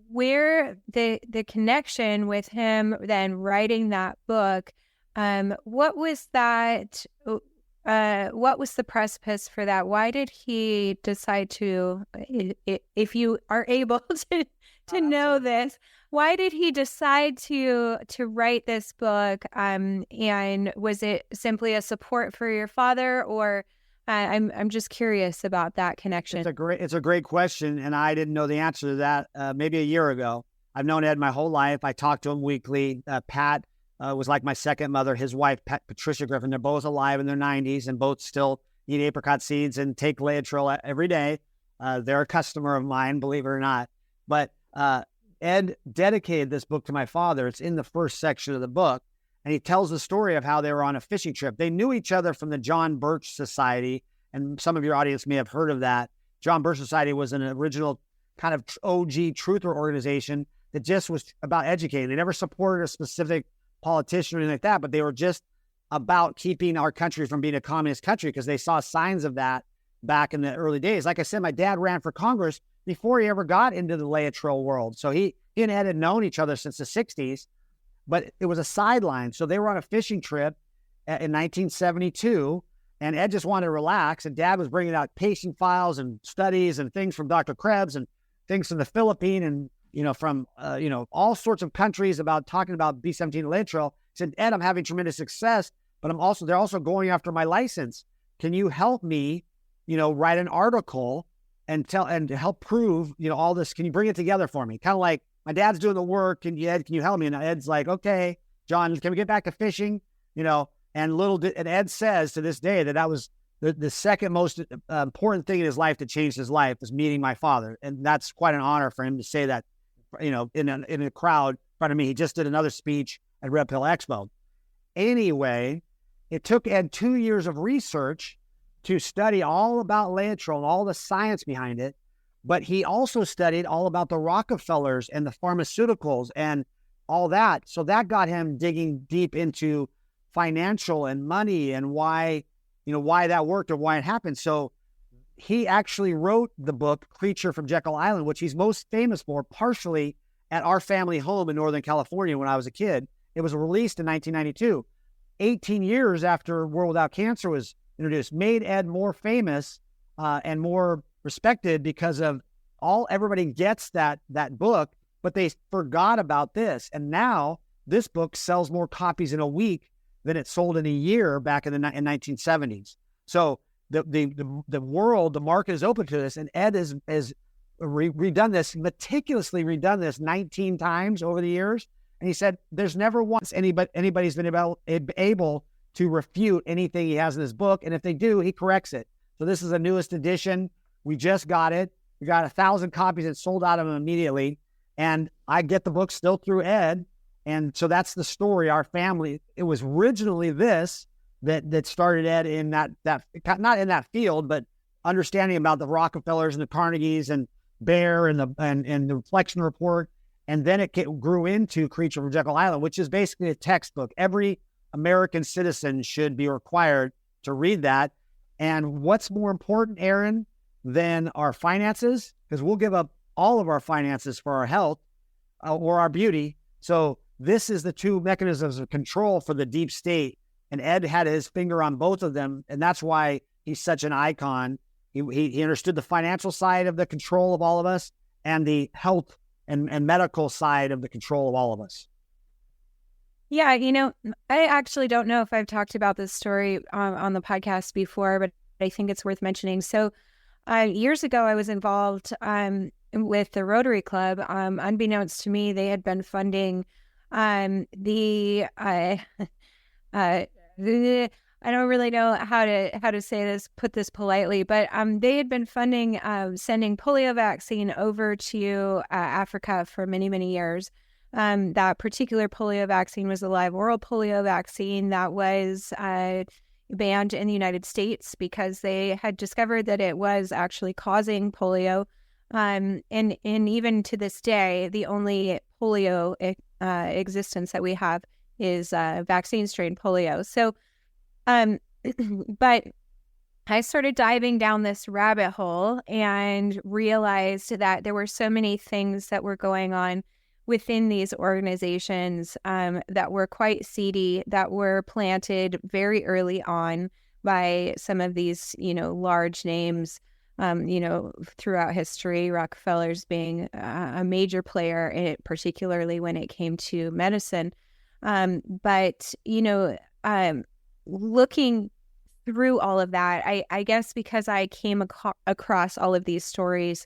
where the connection with him then writing that book, what was that? What was the precipice for that? Why did he decide to, if you are able to know this, why did he decide to write this book? And was it simply a support for your father, or I'm just curious about that connection. It's a great question, and I didn't know the answer to that maybe a year ago. I've known Ed my whole life. I talk to him weekly. Pat was like my second mother. His wife, Patricia Griffin, they're both alive in their 90s and both still eat apricot seeds and take Laetrile every day. They're a customer of mine, believe it or not. But Ed dedicated this book to my father. It's in the first section of the book. And he tells the story of how they were on a fishing trip. They knew each other from the John Birch Society. And some of your audience may have heard of that. John Birch Society was an original kind of OG truther organization that just was about educating. They never supported a specific politician or anything like that, but they were just about keeping our country from being a communist country because they saw signs of that back in the early days. Like I said, my dad ran for Congress before he ever got into the Laetrile world. So he and Ed had known each other since the 60s, but it was a sideline. So they were on a fishing trip in 1972, and Ed just wanted to relax, and Dad was bringing out patient files and studies and things from Dr. Krebs and things from the Philippines and, from all sorts of countries about talking about B17 and Laetrile. He said, Ed, I'm having tremendous success, but they're also going after my license. Can you help me, write an article and help prove, all this? Can you bring it together for me? Kind of like my dad's doing the work, and Ed, can you help me? And Ed's like, okay, John, can we get back to fishing? And Ed says to this day that was the second most important thing in his life that changed his life was meeting my father. And that's quite an honor for him to say that, in a crowd in front of me. He just did another speech at Red Pill Expo. Anyway, it took Ed 2 years of research to study all about Laetrile and all the science behind it. But he also studied all about the Rockefellers and the pharmaceuticals and all that. So that got him digging deep into financial and money and why that worked or why it happened. So he actually wrote the book Creature from Jekyll Island, which he's most famous for, partially at our family home in Northern California when I was a kid. It was released in 1992, 18 years after World Without Cancer was introduced, made Ed more famous and more respected because of everybody gets that book, but they forgot about this. And now this book sells more copies in a week than it sold in a year back in the 1970s. So the world, the market is open to this, and Ed has meticulously redone this 19 times over the years. And he said there's never once anybody's been able to refute anything he has in his book. And if they do, he corrects it. So this is the newest edition. We just got it. We got 1,000 copies. It sold out of them immediately. And I get the book still through Ed. And so that's the story. Our family, it was originally this that started Ed in that not in that field, but understanding about the Rockefellers and the Carnegies and Bayer and the Reflection Report. And then it grew into Creature from Jekyll Island, which is basically a textbook. Every American citizen should be required to read that. And what's more important, Aaron, than our finances? Because we'll give up all of our finances for our health or our beauty. So this is the two mechanisms of control for the deep state. And Ed had his finger on both of them. And that's why he's such an icon. He understood the financial side of the control of all of us and the health and medical side of the control of all of us. Yeah, I actually don't know if I've talked about this story on the podcast before, but I think it's worth mentioning. So years ago, I was involved with the Rotary Club. Unbeknownst to me, they had been funding I don't really know how to say this, put this politely, but they had been funding sending polio vaccine over to Africa for many, many years. That particular polio vaccine was a live oral polio vaccine that was banned in the United States because they had discovered that it was actually causing polio. And even to this day, the only polio existence that we have is vaccine strain polio. So, but I started diving down this rabbit hole and realized that there were so many things that were going on within these organizations that were quite seedy, that were planted very early on by some of these, large names, throughout history, Rockefellers being a major player in it, particularly when it came to medicine. But looking through all of that, I guess because I came across all of these stories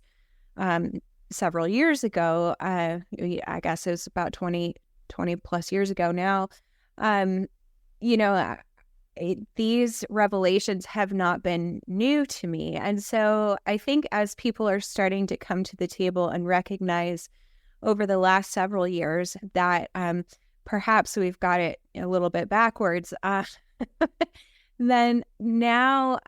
several years ago, I guess it was about 20 plus years ago now, these revelations have not been new to me. And so I think as people are starting to come to the table and recognize over the last several years that perhaps we've got it a little bit backwards, then now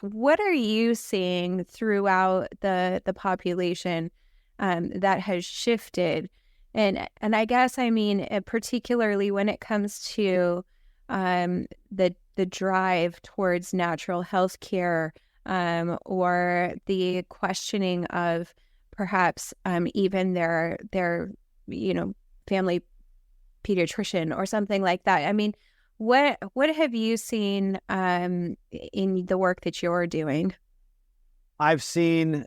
what are you seeing throughout the population that has shifted? And I guess, particularly when it comes to the drive towards natural health care, or the questioning of perhaps even their family pediatrician or something like that. What have you seen in the work that you're doing? I've seen,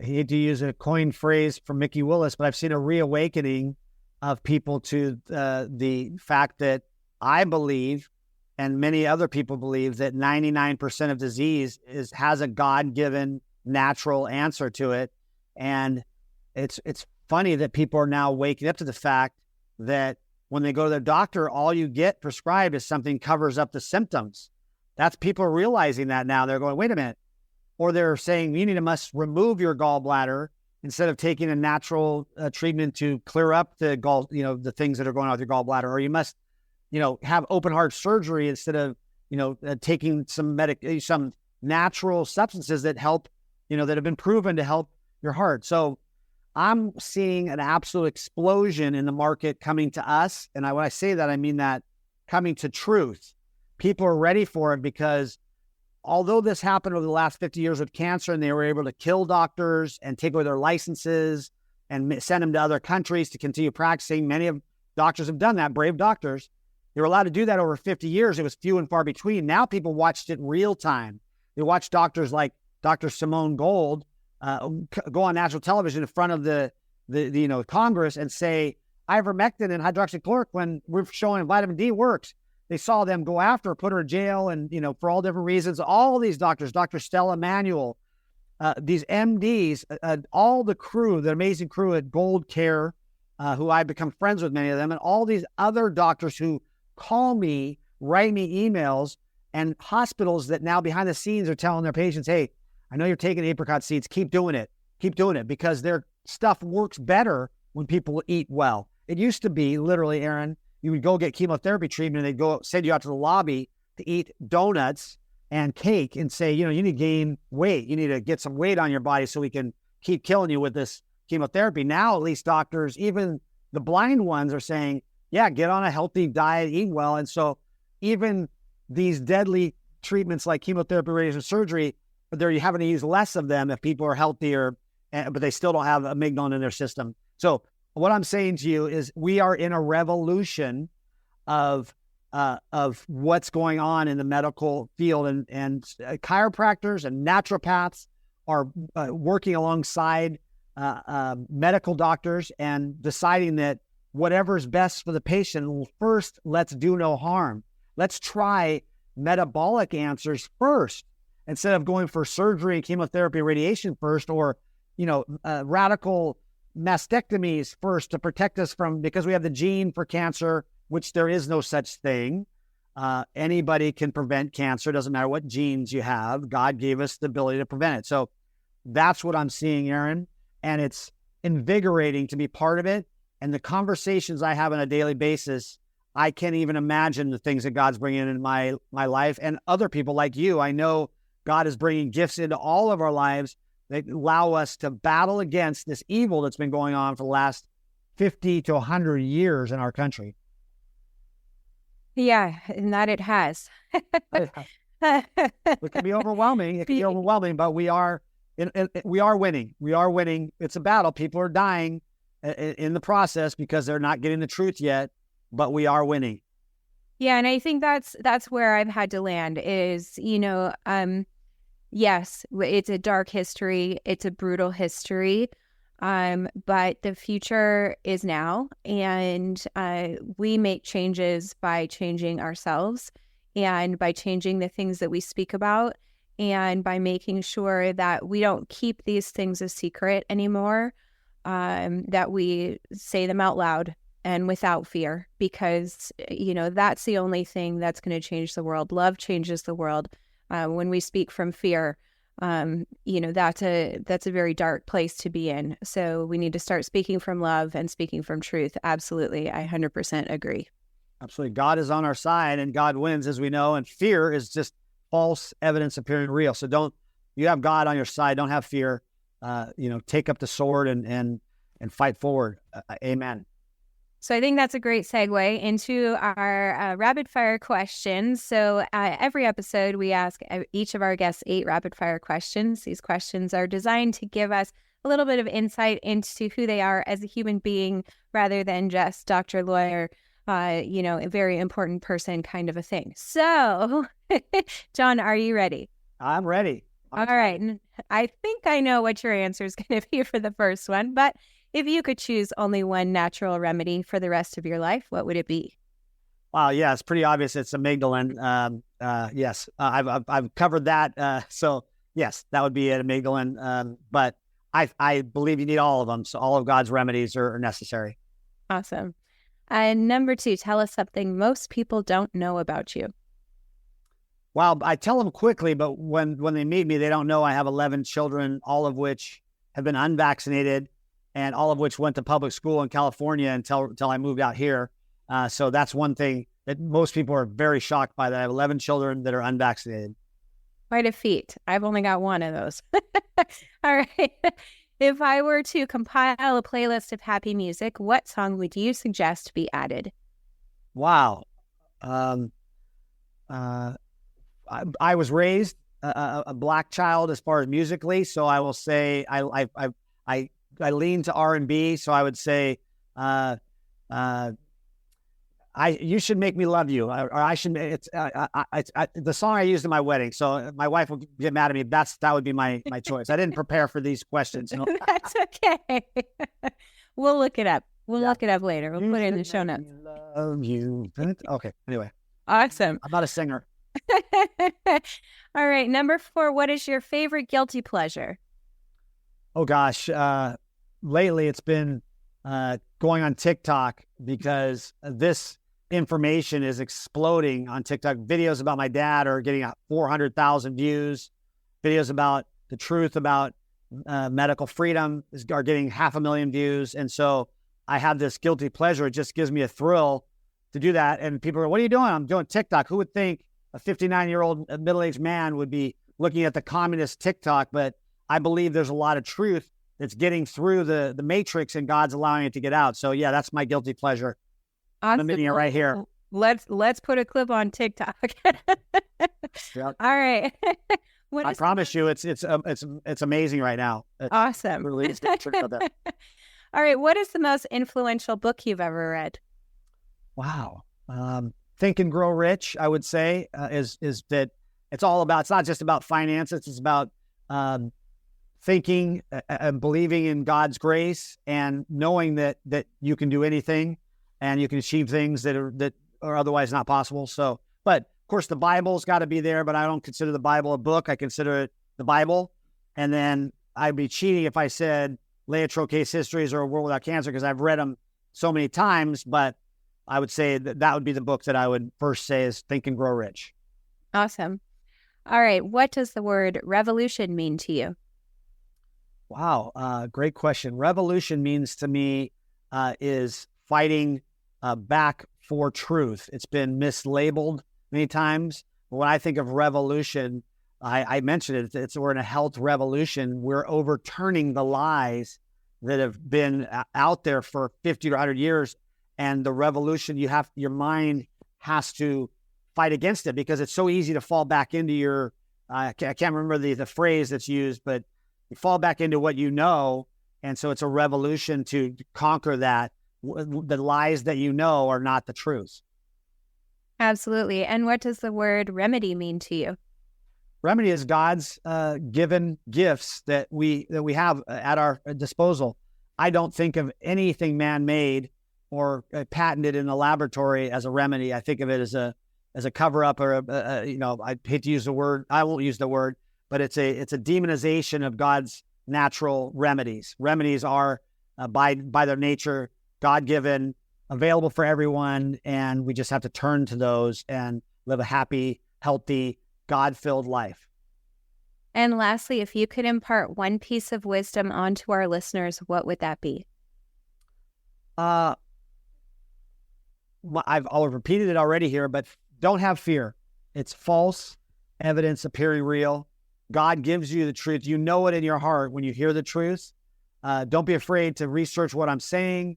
he had to use a coined phrase from Mickey Willis, but I've seen a reawakening of people to the fact that I believe, and many other people believe, that 99% of disease has a God-given natural answer to it. And it's funny that people are now waking up to the fact that when they go to their doctor, all you get prescribed is something covers up the symptoms. That's people are realizing that now. They're going, wait a minute. Or they're saying you must remove your gallbladder instead of taking a natural treatment to clear up the the things that are going on with your gallbladder. Or you must, have open heart surgery instead of, taking some natural substances that help, that have been proven to help your heart. So I'm seeing an absolute explosion in the market coming to us. And when I say that, I mean that coming to truth. People are ready for it because although this happened over the last 50 years with cancer and they were able to kill doctors and take away their licenses and send them to other countries to continue practicing, many of doctors have done that, brave doctors. They were allowed to do that over 50 years. It was few and far between. Now people watched it real time. They watched doctors like Dr. Simone Gold go on national television in front of the Congress and say, ivermectin and hydroxychloroquine, we're showing vitamin D works. They saw them go after her, put her in jail, and, for all different reasons. All these doctors, Dr. Stella Manuel, these MDs, all the crew, the amazing crew at Gold Care, who I've become friends with many of them, and all these other doctors who call me, write me emails, and hospitals that now behind the scenes are telling their patients, hey, I know you're taking apricot seeds. Keep doing it. Keep doing it, because their stuff works better when people eat well. It used to be literally, Aaron, you would go get chemotherapy treatment and they'd go send you out to the lobby to eat donuts and cake and say, you need to gain weight. You need to get some weight on your body so we can keep killing you with this chemotherapy. Now, at least doctors, even the blind ones, are saying, yeah, get on a healthy diet, eat well. And so even these deadly treatments like chemotherapy, radiation, surgery, you're having to use less of them if people are healthier, but they still don't have amygdalin in their system. So what I'm saying to you is we are in a revolution of what's going on in the medical field, and chiropractors and naturopaths are working alongside medical doctors and deciding that whatever's best for the patient, well, first, let's do no harm. Let's try metabolic answers first, instead of going for surgery, chemotherapy, radiation first, or, radical mastectomies first to protect us from, because we have the gene for cancer, which there is no such thing. Anybody can prevent cancer. Doesn't matter what genes you have. God gave us the ability to prevent it. So that's what I'm seeing, Aaron. And it's invigorating to be part of it. And the conversations I have on a daily basis, I can't even imagine the things that God's bringing in my life, and other people like you. I know God is bringing gifts into all of our lives that allow us to battle against this evil that's been going on for the last 50 to 100 years in our country. Yeah, and that it has. It can be overwhelming. It can be overwhelming, but we are winning. We are winning. It's a battle. People are dying in the process because they're not getting the truth yet, but we are winning. Yeah, and I think that's where I've had to land is, yes, it's a dark history. It's a brutal history. But the future is now, and we make changes by changing ourselves and by changing the things that we speak about, and by making sure that we don't keep these things a secret anymore, that we say them out loud and without fear, because, that's the only thing that's going to change the world. Love changes the world. When we speak from fear, that's a very dark place to be in. So we need to start speaking from love and speaking from truth. Absolutely. I 100% agree. Absolutely. God is on our side and God wins, as we know, and fear is just false evidence appearing real. So you have God on your side. Don't have fear. Take up the sword and fight forward. Amen. So I think that's a great segue into our rapid fire questions. So every episode, we ask each of our guests 8 rapid fire questions. These questions are designed to give us a little bit of insight into who they are as a human being, rather than just doctor, lawyer, a very important person kind of a thing. So, John, are you ready? I'm ready. All right. And I think I know what your answer is going to be for the first one, but if you could choose only one natural remedy for the rest of your life, what would it be? Wow, yeah, it's pretty obvious. It's amygdalin. Yes, I've covered that. So yes, that would be it, amygdalin. But I believe you need all of them. So all of God's remedies are necessary. Awesome. And number 2, tell us something most people don't know about you. Well, I tell them quickly, but when they meet me, they don't know I have 11 children, all of which have been unvaccinated, and all of which went to public school in California until I moved out here. So that's one thing that most people are very shocked by that. I have 11 children that are unvaccinated. Quite a feat. I've only got one of those. All right. If I were to compile a playlist of happy music, what song would you suggest be added? Wow. I was raised a black child as far as musically, so I will say I lean to R&B. So I would say you should make me love you, or I should. It's the song I used in my wedding. So my wife will get mad at me. That would be my choice. I didn't prepare for these questions. You know? That's okay. We'll look it up. We'll look it up later. We'll put it in the show notes. Love you. Okay. Anyway. Awesome. I'm not a singer. All right. Number 4. What is your favorite guilty pleasure? Oh gosh. Lately it's been going on TikTok, because this information is exploding on TikTok. Videos about my dad are getting 400,000 views. Videos about the truth about medical freedom are getting 500,000 views. And so I have this guilty pleasure. It just gives me a thrill to do that. And people are, what are you doing? I'm doing TikTok. Who would think a 59-year-old middle-aged man would be looking at the communist TikTok? But I believe there's a lot of truth that's getting through the matrix, and God's allowing it to get out. So yeah, that's my guilty pleasure. Awesome. I'm admitting it right here. Let's put a clip on TikTok. Yep. All right. I promise you, it's amazing right now. Awesome. Really, All right. What is the most influential book you've ever read? Wow. Think and Grow Rich, I would say, is that it's all about, it's not just about finances. It's about thinking and believing in God's grace, and knowing that you can do anything and you can achieve things that are otherwise not possible. So, but of course the Bible's got to be there, but I don't consider the Bible a book. I consider it the Bible. And then I'd be cheating if I said Laetrile Case Histories or A World Without Cancer, because I've read them so many times, but I would say that would be the book that I would first say is Think and Grow Rich. Awesome. All right. What does the word revolution mean to you? Wow. Great question. Revolution means to me is fighting back for truth. It's been mislabeled many times. But when I think of revolution, I mentioned it. We're in a health revolution. We're overturning the lies that have been out there for 50 to 100 years. And the revolution, your mind has to fight against it, because it's so easy to fall back into your, I can't remember the phrase that's used, but you fall back into what you know. And so it's a revolution to conquer that. The lies that you know are not the truth. Absolutely. And what does the word remedy mean to you? Remedy is God's given gifts that we have at our disposal. I don't think of anything man-made or patented in the laboratory as a remedy. I think of it as a cover-up, or I hate to use the word. I won't use the word, but it's a demonization of God's natural remedies. Remedies are by their nature God-given, available for everyone, and we just have to turn to those and live a happy, healthy, God-filled life. And lastly, if you could impart one piece of wisdom onto our listeners, what would that be? I've repeated it already here, but don't have fear. It's false evidence appearing real. God gives you the truth. You know it in your heart when you hear the truth. Don't be afraid to research what I'm saying.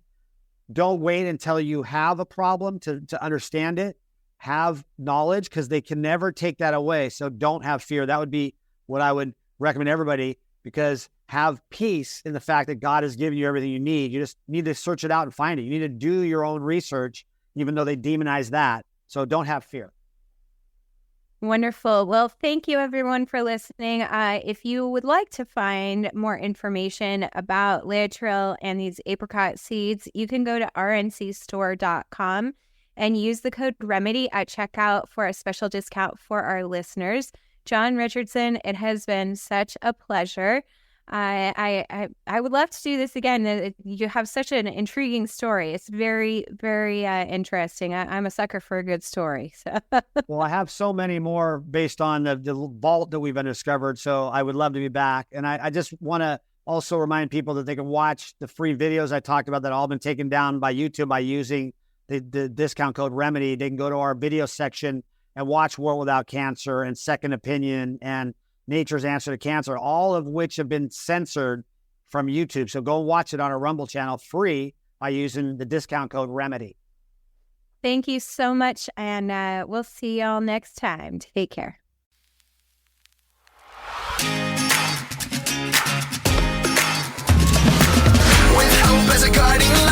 Don't wait until you have a problem to understand it. Have knowledge, because they can never take that away. So don't have fear. That would be what I would recommend everybody, because have peace in the fact that God has given you everything you need. You just need to search it out and find it. You need to do your own research, even though they demonize that. So don't have fear. Wonderful. Well, thank you everyone for listening. If you would like to find more information about Laetrile and these apricot seeds, you can go to rncstore.com and use the code REMEDY at checkout for a special discount for our listeners. John Richardson, it has been such a pleasure. I would love to do this again. You have such an intriguing story. It's very, very interesting. I'm a sucker for a good story. So. Well, I have so many more based on the vault that we've discovered. So I would love to be back. And I just want to also remind people that they can watch the free videos I talked about that have all been taken down by YouTube by using the discount code Remedy, they can go to our video section and watch World Without Cancer and Second Opinion and Nature's Answer to Cancer, all of which have been censored from YouTube. So go watch it on our Rumble channel free by using the discount code Remedy. Thank you so much, and we'll see y'all next time. Take care. With hope as a guiding